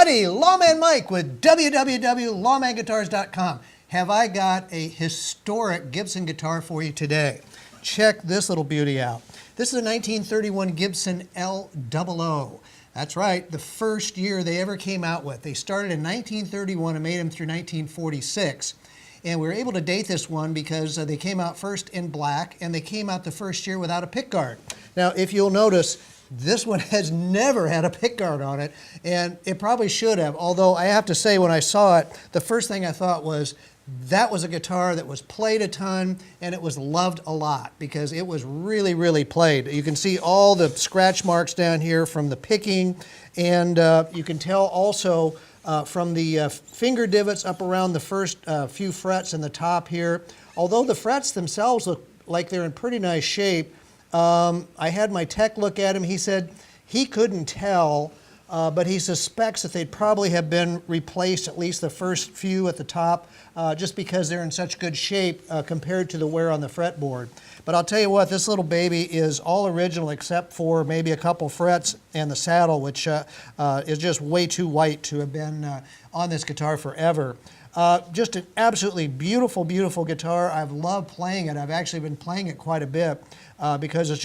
everybody, Lawman Mike with www.lawmanguitars.com. Have I got a historic Gibson guitar for you today? Check this little beauty out. This is a 1931 Gibson L00. That's right, the first year they ever came out with. They started in 1931 and made them through 1946. And we were able to date this one because they came out first in black and they came out the first year without a pickguard. Now, if you'll notice, this one has never had a pickguard on it, and it probably should have, although I have to say when I saw it, the first thing I thought was that was a guitar that was played a ton and it was loved a lot because it was really, really played. You can see all the scratch marks down here from the picking, and you can tell also from the finger divots up around the first few frets in the top here. Although the frets themselves look like they're in pretty nice shape, I had my tech look at him. He said he couldn't tell, but he suspects that they'd probably have been replaced, at least the first few at the top, just because they're in such good shape compared to the wear on the fretboard. But I'll tell you what, this little baby is all original except for maybe a couple frets and the saddle, which is just way too white to have been on this guitar forever. Just an absolutely beautiful, beautiful guitar. I've loved playing it. I've actually been playing it quite a bit because it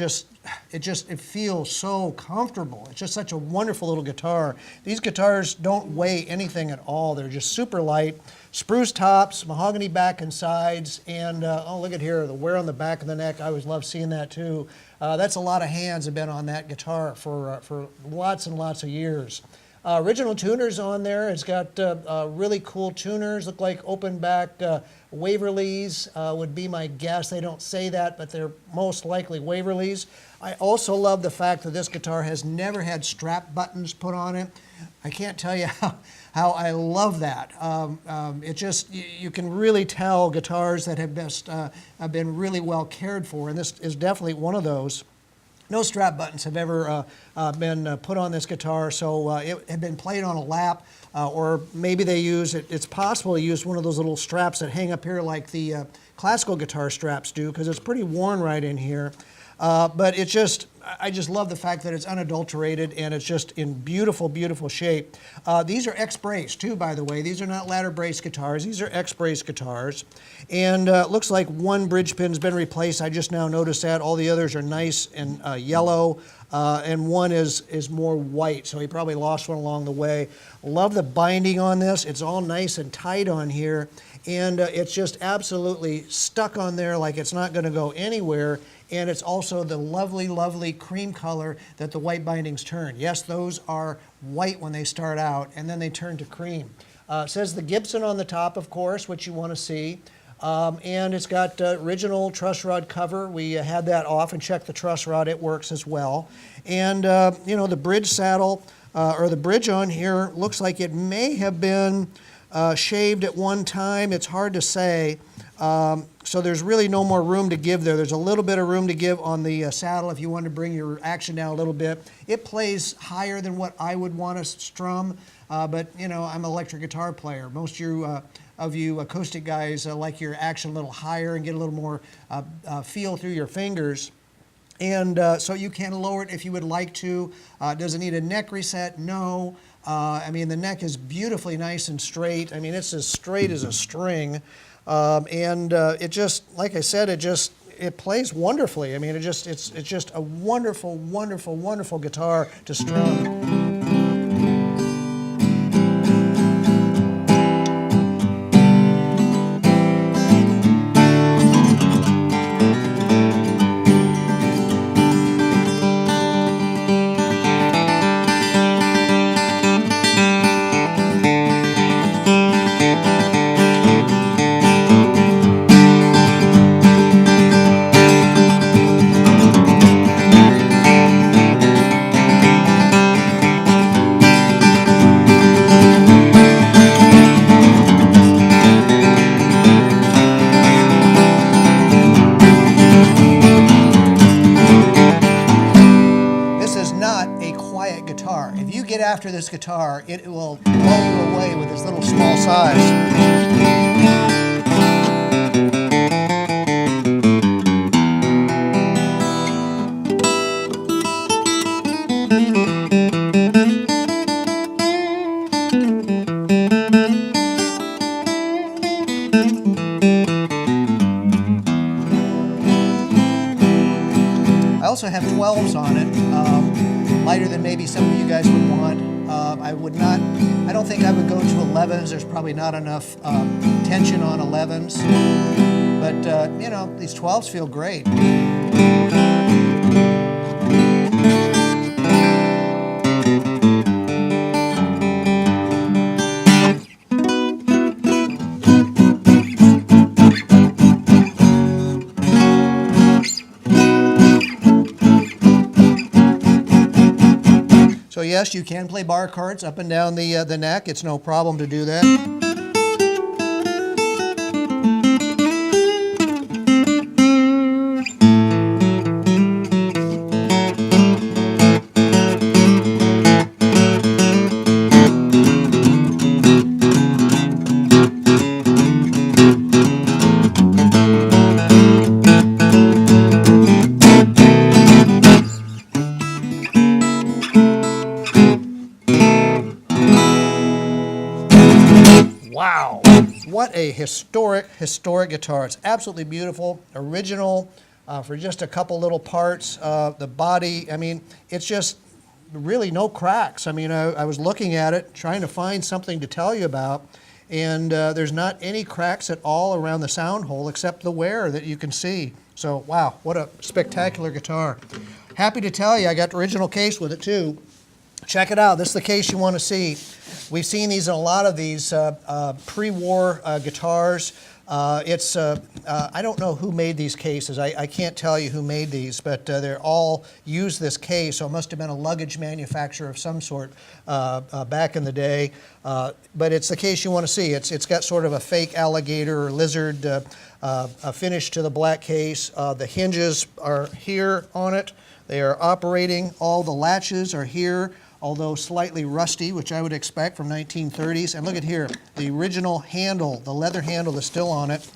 feels so comfortable. It's just such a wonderful little guitar. These guitars don't weigh anything at all. They're just super light. Spruce tops, mahogany back and sides, and oh, look at here, the wear on the back of the neck. I always love seeing that too. That's a lot of hands have been on that guitar for lots and lots of years. Original tuners on there. It's got really cool tuners, look like open back Waverleys would be my guess. They don't say that, but they're most likely Waverleys. I also love the fact that this guitar has never had strap buttons put on it. I can't tell you how I love that. It just, you can really tell guitars that have been really well cared for, and this is definitely one of those. No strap buttons have ever been put on this guitar, so it had been played on a lap, or maybe they use it. It's possible they used one of those little straps that hang up here like the classical guitar straps do, because it's pretty worn right in here. But it's just, I just love the fact that it's unadulterated and it's just in beautiful, beautiful shape. These are X-brace too, by the way. These are not ladder brace guitars. These are X-brace guitars. And looks like one bridge pin's been replaced. I just now noticed that. All the others are nice and yellow, and one is more white, so he probably lost one along the way. Love the binding on this. It's all nice and tight on here, and it's just absolutely stuck on there like it's not going to go anywhere. And it's also the lovely, lovely cream color that the white bindings turn. Yes, those are white when they start out, and then they turn to cream. It says the Gibson on the top, of course, which you want to see. And it's got original truss rod cover. We had that off and checked the truss rod. It works as well. And, you know, the bridge saddle, or the bridge on here, looks like it may have been shaved at one time. It's hard to say. So there's really no more room to give there. There's a little bit of room to give on the saddle if you want to bring your action down a little bit. It plays higher than what I would want to strum, but you know, I'm an electric guitar player. Most of you acoustic guys like your action a little higher and get a little more feel through your fingers. And so you can lower it if you would like to. Does it need a neck reset? No. I mean, the neck is beautifully nice and straight. I mean, it's as straight as a string. It just, like I said, it plays wonderfully. I mean, it's just a wonderful, wonderful, wonderful guitar to strum. Guitar. If you get after this guitar, it will blow you away with its little small size. also have 12s on it, lighter than maybe some of you guys would want. I don't think I would go to 11s. There's probably not enough tension on 11s. But, you know, these 12s feel great. So yes, you can play bar chords up and down the neck. It's no problem to do that. Wow, what a historic guitar. It's absolutely beautiful, original for just a couple little parts. The body, I mean, it's just really no cracks. I mean, I was looking at it, trying to find something to tell you about, and there's not any cracks at all around the sound hole except the wear that you can see. So, wow, what a spectacular guitar. Happy to tell you, I got the original case with it too. Check it out. This is the case you want to see. We've seen these in a lot of these pre-war guitars. I don't know who made these cases. I can't tell you who made these, but they're all used this case, so it must have been a luggage manufacturer of some sort back in the day. But it's the case you want to see. It's got sort of a fake alligator or lizard finish to the black case. The hinges are here on it. They are operating. All the latches are here, although slightly rusty, which I would expect from 1930s. And look at here, the original handle, the leather handle is still on it.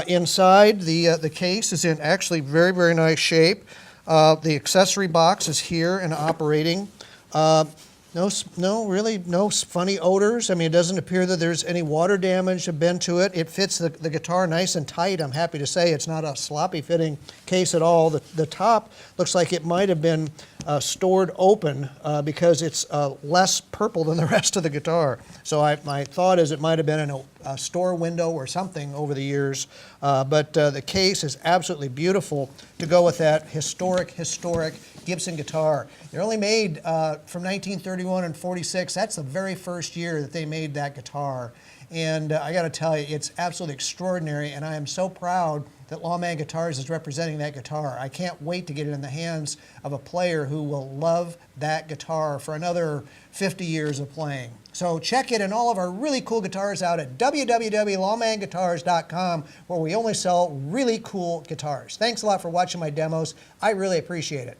Inside, the case is in actually very, very nice shape. The accessory box is here and operating. Really no funny odors. I mean, it doesn't appear that there's any water damage been to it. It fits the guitar nice and tight, I'm happy to say. It's not a sloppy fitting case at all. The top looks like it might have been stored open because it's less purple than the rest of the guitar. So my thought is it might have been in a store window or something over the years. But the case is absolutely beautiful to go with that historic Gibson guitar. They're only made from 1931 and 46. That's the very first year that they made that guitar. And I got to tell you, it's absolutely extraordinary, and I am so proud that Lawman Guitars is representing that guitar. I can't wait to get it in the hands of a player who will love that guitar for another 50 years of playing. So check it and all of our really cool guitars out at www.lawmanguitars.com, where we only sell really cool guitars. Thanks a lot for watching my demos. I really appreciate it.